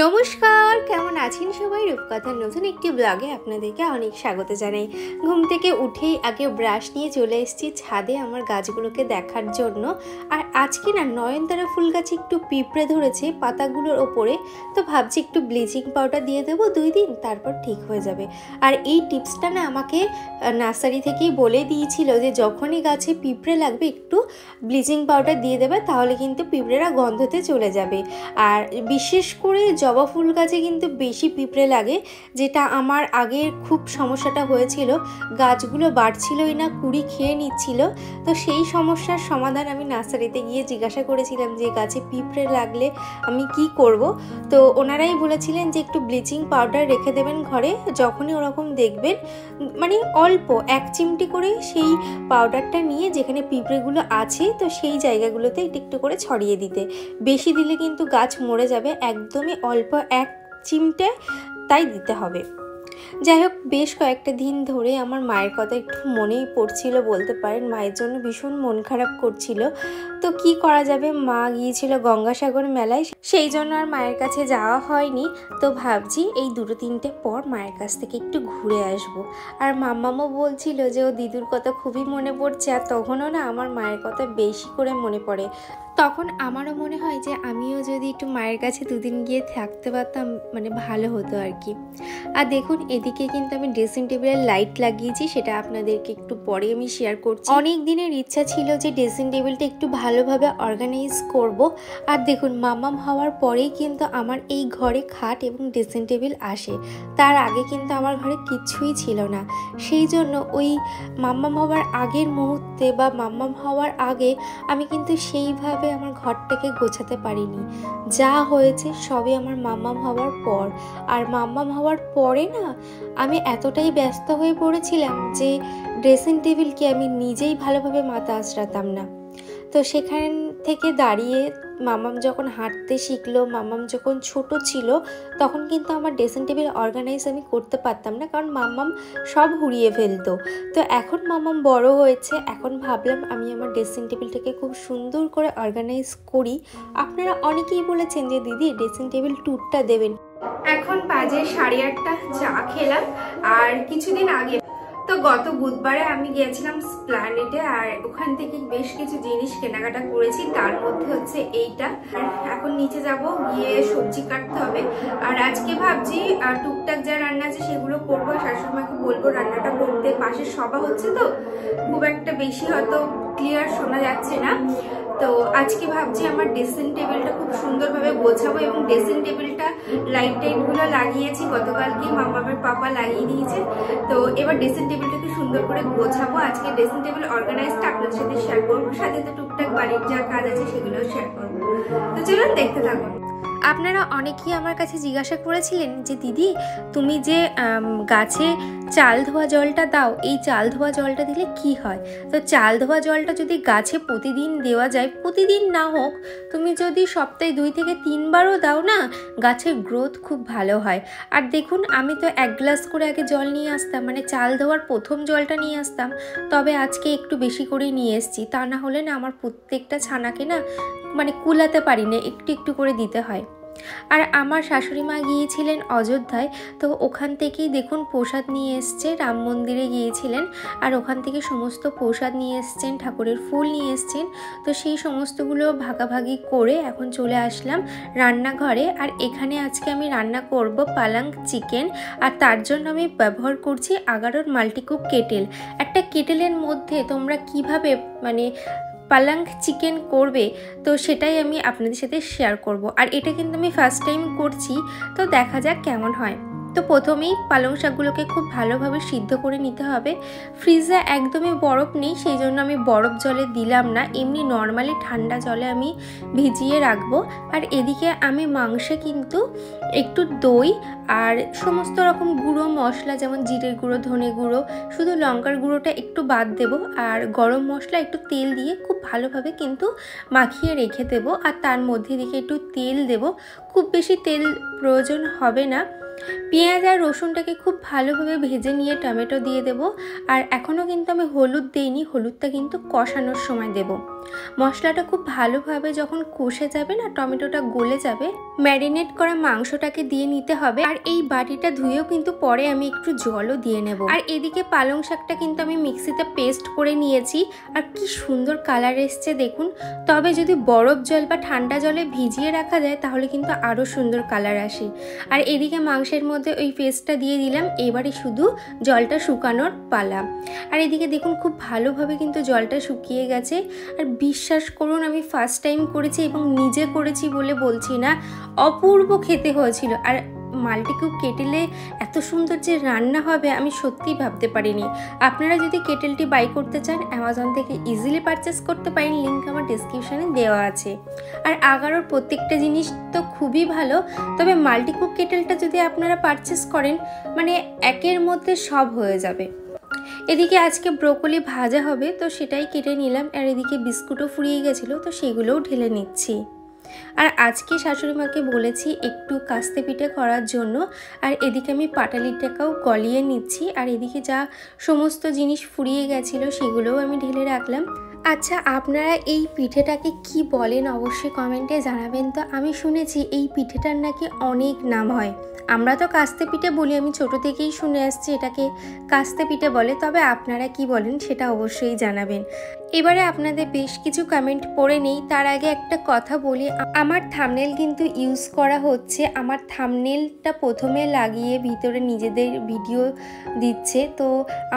নমস্কার, কেমন আছেন সবাই? রূপকথার নতুন একটি ব্লগে আপনাদেরকে অনেক স্বাগত জানাই। ঘুম থেকে উঠেই আগে ব্রাশ নিয়ে চলে এসেছি ছাদে আমার গাছগুলোকে দেখার জন্য। আর আজকে না নয়নতারা ফুল গাছে একটু পিঁপড়ে ধরেছে পাতাগুলোর ওপরে, তো ভাবছি একটু ব্লিচিং পাউডার দিয়ে দেবো 2 দিন, তারপর ঠিক হয়ে যাবে। আর এই টিপসটা না আমাকে নার্সারি থেকেই বলে দিয়েছিল যে যখনই গাছে পিঁপড়ে লাগবে একটু ব্লিচিং পাউডার দিয়ে দেবে, তাহলে কিন্তু পিঁপড়েরা গন্ধতে চলে যাবে। আর বিশেষ করে জবা ফুল গাছে কিন্তু বেশি পিঁপড়ে লাগে, যেটা আমার আগের খুব সমস্যাটা হয়েছিল। গাছগুলো বাড়ছিলই না, কুড়ি খেয়ে নিচ্ছিল। তো সেই সমস্যার সমাধান আমি নার্সারিতে গিয়ে জিজ্ঞাসা করেছিলাম যে গাছে পিঁপড়ে লাগলে আমি কি করব। তো ওনারাই বলেছিলেন যে একটু ব্লিচিং পাউডার রেখে দেবেন ঘরে, যখনই ওরকম দেখবেন মানে অল্প 1 চিমটি করে সেই পাউডারটা নিয়ে যেখানে পিঁপড়েগুলো আছে তো সেই জায়গাগুলোতে একটু করে ছড়িয়ে দিতে। বেশি দিলে কিন্তু গাছ মরে যাবে, একদমই অল্প 1 চিমটে তাই দিতে হবে। যাই হোক, বেশ কয়েকটা দিন ধরে আমার মায়ের কথা একটু মনেই পড়ছিল বলতে পারেন। মায়ের জন্য ভীষণ মন খারাপ করছিল। তো কি করা যাবে, মা গিয়েছিল গঙ্গাসাগর মেলায়, সেই জন্য আর মায়ের কাছে যাওয়া হয়নি। তো ভাবছি এই 2-3টে পর মায়ের কাছ থেকে একটু ঘুরে আসব। আর মাম্মামও বলছিল যে ও দিদুর কথা খুবই মনে পড়ছে। আর তখনও না আমার মায়ের কথা বেশি করে মনে পড়ে। তখন আমারও মনে হয় যে আমিও যদি একটু মায়ের কাছে 2 দিন গিয়ে থাকতে পারতাম, মানে ভালো হতো আর কি। আর দেখুন, এদিকে কিন্তু আমি ড্রেসিং টেবিলের লাইট লাগিয়েছি, সেটা আপনাদেরকে একটু পরে আমি শেয়ার করছি। অনেক দিনের ইচ্ছা ছিল যে ড্রেসিং টেবিলটা একটু ভালোভাবে অর্গানাইজ করব। আর দেখুন, মাম্মাম হওয়ার পরেই কিন্তু আমার এই ঘরে খাট এবং ড্রেসিং টেবিল আসে। তার আগে কিন্তু আমার ঘরে কিছুই ছিল না। সেই জন্য ওই মাম্মাম হওয়ার আগের মুহূর্তে বা মাম্মাম হওয়ার আগে আমি কিন্তু সেইভাবে আমার ঘরটাকে গোছাতে পারিনি। যা হয়েছে সবই আমার মাম্মাম হওয়ার পর। আর মাম্মাম হওয়ার পরে না আমি এতটাই ব্যস্ত হয়ে পড়েছিলাম যে ড্রেসিং টেবিলকে আমি নিজেই ভালোভাবে মাথা আঁচড়াতাম না। তো সেখান থেকে দাঁড়িয়ে মাম্মাম যখন হাঁটতে শিখলো, মাম্মাম যখন ছোট ছিল, তখন কিন্তু আমার ড্রেসিং টেবিল অর্গানাইজ আমি করতে পারতাম না, কারণ মাম্মাম সব হুড়িয়ে ফেলতো। তো এখন মাম্মাম বড় হয়েছে, এখন ভাবলাম আমি আমার ড্রেসিং টেবিলটাকে খুব সুন্দর করে অর্গানাইজ করি। আপনারা অনেকেই বলেছেন যে দিদি ড্রেসিং টেবিল ট্যুরটা দেবেন। এখন বাজে 8:30, চা খেলাম। আর কিছুদিন আগে তো গত বুধবারে আমি গিয়েছিলাম স্প্ল্যানেডে, আর ওখান থেকে বেশ কিছু জিনিস কেনাকাটা করেছি, তার মধ্যে হচ্ছে এইটা। এখন নিচে যাব, গিয়ে সবজি কাটতে হবে। আর আজকে ভাবছি টুকটাক যা রান্না আছে সেগুলো করবো। শাশুড়িমাকে বলবো রান্নাটা করতে, পাশে সভা হচ্ছে তো খুব একটা বেশি হয়তো ক্লিয়ার শোনা যাচ্ছে না। তো আজকে ভাবছি আমার ড্রেসিং টেবিলটা খুব সুন্দরভাবে গোছাবো, এবং ড্রেসিং টেবিলটা লাইট টাইটগুলো লাগিয়েছি গতকালকে, মাম্মামের পাপা লাগিয়ে দিয়েছে। তো এবার ড্রেসিং টেবিলটাকে সুন্দর করে গোছাবো। আজকে ড্রেসিং টেবিল অর্গানাইজটা আপনাদের সাথে শেয়ার করবো, সাথে তো টুকটাক বাড়ির যা কাজ আছে সেগুলোও শেয়ার করবো। তো চলুন দেখতে থাকুন। আপনারা অনেকেই আমার কাছে জিজ্ঞাসা করেছিলেন যে দিদি তুমি যে গাছে চাল ধোয়া জলটা দাও, এই চাল ধোয়া জলটা দিলে কি হয়? তো চাল ধোয়া জলটা যদি গাছে প্রতিদিন দেওয়া যায়, প্রতিদিন না হোক, তুমি যদি সপ্তাহে 2 থেকে 3 বারও দাও না, গাছের গ্রোথ খুব ভালো হয়। আর দেখুন, আমি তো 1 গ্লাস করে আগে জল নিয়ে আসতাম, মানে চাল ধোয়ার প্রথম জলটা নিয়ে আসতাম। তবে আজকে একটু বেশি করেই নিয়ে এসেছি, তা না হলে না আমার প্রত্যেকটা ছানাকে না মানে কুলাতে পারি না, একটু একটু করে দিতে হয়। আর আমার শাশুড়ি মা গিয়েছিলেন অযোধ্যায়, তো ওখান থেকেই দেখুন প্রসাদ নিয়ে এসছে, রাম মন্দিরে গিয়েছিলেন, আর ওখান থেকে সমস্ত প্রসাদ নিয়ে এসছেন, ঠাকুরের ফুল নিয়ে এসছেন। তো সেই সমস্তগুলো ভাগাভাগি করে এখন চলে আসলাম রান্নাঘরে। আর এখানে আজকে আমি রান্না করব পালং চিকেন, আর তার জন্য আমি ব্যবহার করছি আগারোর মাল্টিকুক কেটেল। একটা কেটেলের মধ্যে তোমরা কিভাবে মানে পালং চিকেন করবে, তো সেটাই আমি আপনাদের সাথে শেয়ার করব। আর এটা কিন্তু আমি ফার্স্ট টাইম করছি, তো দেখা যাক কেমন হয়। তো প্রথমেই পালং শাকগুলোকে খুব ভালোভাবে সিদ্ধ করে নিতে হবে। ফ্রিজে একদমই বরফ নেই, সেই জন্য আমি বরফ জলে দিলাম না, এমনি নর্মালি ঠান্ডা জলে আমি ভিজিয়ে রাখবো। আর এদিকে আমি মাংসে কিন্তু একটু দই আর সমস্ত রকম গুঁড়ো মশলা, যেমন জিরের গুঁড়ো, ধনে গুঁড়ো, শুধু লঙ্কার গুঁড়োটা একটু বাদ দেবো, আর গরম মশলা একটু তেল দিয়ে খুব ভালোভাবে কিন্তু মাখিয়ে রেখে দেবো। আর তার মধ্যে দিকে একটু তেল দেবো, খুব বেশি তেল প্রয়োজন হবে না। পেঁয়াজ আর রসুনটাকে খুব ভালোভাবে ভেজে নিয়ে টমেটো দিয়ে দেব। আর এখনও কিন্তু আমি হলুদ দিইনি, হলুদটা কিন্তু কষানোর সময় দেব। মশলাটা খুব ভালোভাবে যখন কষে যাবে না, টমেটোটা গলে যাবে, ম্যারিনেট করা মাংসটাকে দিয়ে নিতে হবে। আর এই বাটিটা ধুয়েও কিন্তু পরে আমি একটু জলও দিয়ে নেব। আর এদিকে পালং শাকটা কিন্তু আমি মিক্সিতে পেস্ট করে নিয়েছি। আর কি সুন্দর কালার এসছে দেখুন। তবে যদি বরফ জল বা ঠান্ডা জলে ভিজিয়ে রাখা যায় তাহলে কিন্তু আরও সুন্দর কালার আসে। আর এদিকে মাংসের মধ্যে ওই পেস্টটা দিয়ে দিলাম। এবারে শুধু জলটা শুকানোর পালা। আর এদিকে দেখুন খুব ভালোভাবে কিন্তু জলটা শুকিয়ে গেছে। আর বিশ্বাস করুন আমি ফার্স্ট টাইম করেছি এবং নিজে করেছি বলে বলছি না, অপূর্ব খেতে হয়েছিল। আর মাল্টিকুক কেটেলে এত সুন্দর যে রান্না হবে আমি সত্যিই ভাবতে পারিনি। আপনারা যদি কেটেলটি বাই করতে চান অ্যামাজন থেকে ইজিলি পারচেস করতে পারেন, লিঙ্ক আমার ডেসক্রিপশানে দেওয়া আছে। আর আগারোর প্রত্যেকটা জিনিস তো খুবই ভালো, তবে মাল্টিকুক কেটেলটা যদি আপনারা পারচেস করেন মানে একের মধ্যে সব হয়ে যাবে। এদিকে আজকে ব্রোকলি ভাজা হবে, তো সেটাই কেটে নিলাম। আর এদিকে বিস্কুটও ফুরিয়ে গেছিলো, তো সেগুলোও ঢেলে নিচ্ছি। আর আজকে শাশুড়ি মাকে বলেছি একটু কাস্তে পিঠে করার জন্য। আর এদিকে আমি পাটালিটাকেও গলিয়ে নিচ্ছি। আর এদিকে যা সমস্ত জিনিস ফুরিয়ে গেছিলো সেগুলোও আমি ঢেলে রাখলাম। আচ্ছা, আপনারা এই পিঠেটাকে কি বলেন অবশ্যই কমেন্টে জানাবেন। তো আমি শুনেছি এই পিঠেটার নাকি অনেক নাম হয়। আমরা তো কাস্তে পিঠে বলি, আমি ছোট থেকেই শুনে আসছি এটাকে কাস্তে পিঠে বলে। তবে আপনারা কি বলেন সেটা অবশ্যই জানাবেন। এবারে আপনাদের বেশ কিছু কমেন্ট পড়ে নেই, তার আগে একটা কথা বলি। আমার থাম্বনেল কিন্তু ইউজ করা হচ্ছে। আমার থাম্বনেলটা প্রথমে লাগিয়ে ভিতরে নিজেদের ভিডিও দিচ্ছে, তো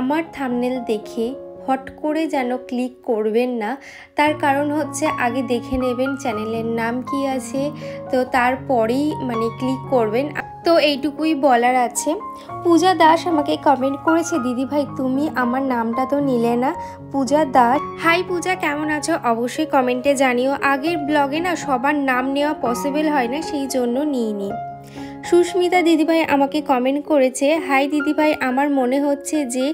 আমার থাম্বনেল দেখে হট করে যেন ক্লিক করবেন না। তার কারণ হচ্ছে আগে দেখে নেবেন চ্যানেলের নাম কি আছে, তো তারপরেই মানে ক্লিক করবেন। তো এইটুকুই বলার আছে। পূজা দাস আমাকে কমেন্ট করেছে, দিদি ভাই তুমি আমার নামটা তো নিলে না। পূজা দাস, হাই পূজা, কেমন আছো অবশ্যই কমেন্টে জানিও। আগের ব্লগে না সবার নাম নেওয়া পসিবল হয় না, সেই জন্য নিইনি। সুস্মিতা দিদিভাই আমাকে কমেন্ট করেছে, হাই দিদিভাই, আমার মনে হচ্ছে যে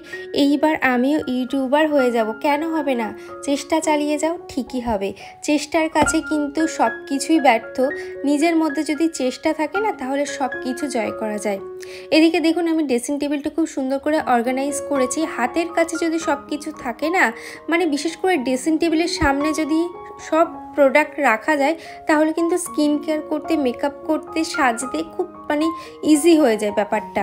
এইবার আমিও ইউটিউবার হয়ে যাব। কেন হবে না, চেষ্টা চালিয়ে যাও, ঠিকই হবে। চেষ্টার কাছে কিন্তু সব কিছুই ব্যর্থ। নিজের মধ্যে যদি চেষ্টা থাকে না তাহলে সব কিছু জয় করা যায়। এদিকে দেখুন আমি ড্রেসিং টেবিলটা খুব সুন্দর করে অর্গানাইজ করেছি। হাতের কাছে যদি সব কিছু থাকে না, মানে বিশেষ করে ড্রেসিং টেবিলের সামনে যদি সব প্রোডাক্ট রাখা যায় তাহলে কিন্তু স্কিন কেয়ার করতে, মেকআপ করতে, সাজতে খুব মানে ইজি হয়ে যায় ব্যাপারটা।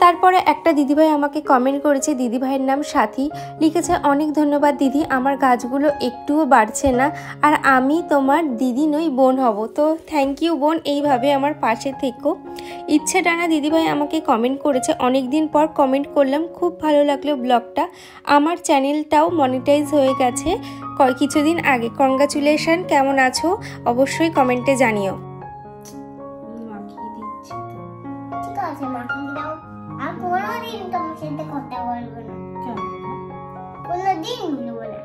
তারপরে একটা দিদিভাই আমাকে কমেন্ট করেছে, দিদিভাইয়ের নাম সাথী, লিখেছে অনেক ধন্যবাদ দিদি, আমার গাছগুলো একটুও বাড়ছে না, আর আমি তোমার দিদি নই বোন হব। তো থ্যাংক ইউ বোন, এইভাবে আমার পাশে থেকো। ইচ্ছে টানা দিদিভাই আমাকে কমেন্ট করেছে, অনেক দিন পর কমেন্ট করলাম, খুব ভালো লাগলো ব্লগটা, আমার চ্যানেলটাও মনিটাইজ হয়ে গেছে কিছুদিন আগে, কংগ্রাচুলেশন, কেমন আছো অবশ্যই কমেন্টে জানিও। আর কোনোদিন তোমার সাথে কথা বলবো না, কোনোদিন বলবো না।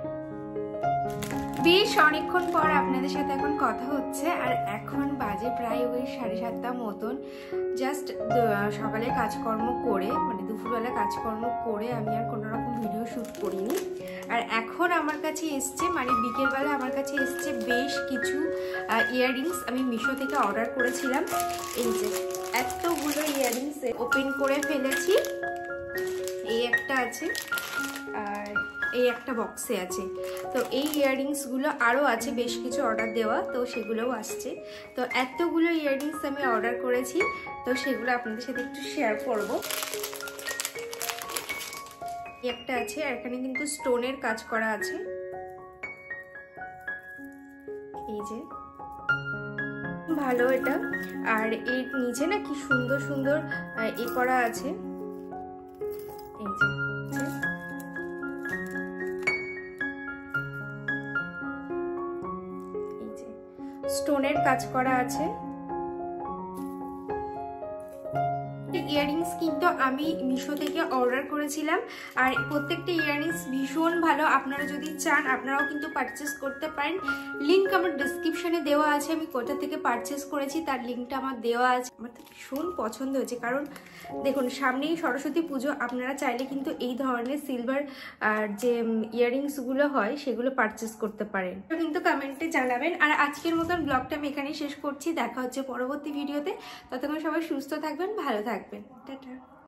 বেশ অনেকক্ষণ পর আপনাদের সাথে এখন কথা হচ্ছে। আর এখন বাজে প্রায় ওই 7:30 মতন। জাস্ট সকালে কাজকর্ম করে মানে দুপুরবেলা কাজকর্ম করে আমি আর কোনো রকম ভিডিও শ্যুট করিনি। আর এখন আমার কাছে এসছে মানে বিকেলবেলা আমার কাছে এসছে বেশ কিছু ইয়াররিংস। আমি মিশো থেকে অর্ডার করেছিলাম। এই যে এতগুলো ইয়াররিংস ওপেন করে ফেলেছি। এই একটা আছে আর এই একটা বক্সে আছে। তো এই ইয়াররিংসগুলো আরও আছে বেশ কিছু অর্ডার দেওয়া, তো সেগুলোও আসছে। তো এতগুলো ইয়াররিংস আমি অর্ডার করেছি, তো সেগুলো আপনাদের সাথে একটু শেয়ার করব। একটা আছে আর এখানে কিন্তু স্টোনের কাজ করা আছে। এই যে ভালো এটা। আর এর নিচে না কি সুন্দর সুন্দর এ করা আছে। এই যে ইয়াররিংস কিন্তু আমি মিশো থেকে অর্ডার করেছিলাম, আর প্রত্যেকটা ইয়াররিংস ভীষণ ভালো। আপনারা যদি চান আপনারাও কিন্তু পারচেস করতে পারেন। লিঙ্ক আমার ডিসক্রিপশনে দেওয়া আছে, আমি কোথা থেকে পারচেস করেছি তার লিঙ্কটা আমার দেওয়া আছে। আমার তো ভীষণ পছন্দ হয়েছে, কারণ দেখুন সামনেই সরস্বতী পুজো, আপনারা চাইলে কিন্তু এই ধরনের সিলভার আর যে ইয়াররিংসগুলো হয় সেগুলো পারচেস করতে পারেন। কিন্তু কমেন্টে জানাবেন। আর আজকের মতন ব্লগটা আমি এখানেই শেষ করছি, দেখা হচ্ছে পরবর্তী ভিডিওতে। ততক্ষণ সবাই সুস্থ থাকবেন, ভালো থাকবেন, টাটা।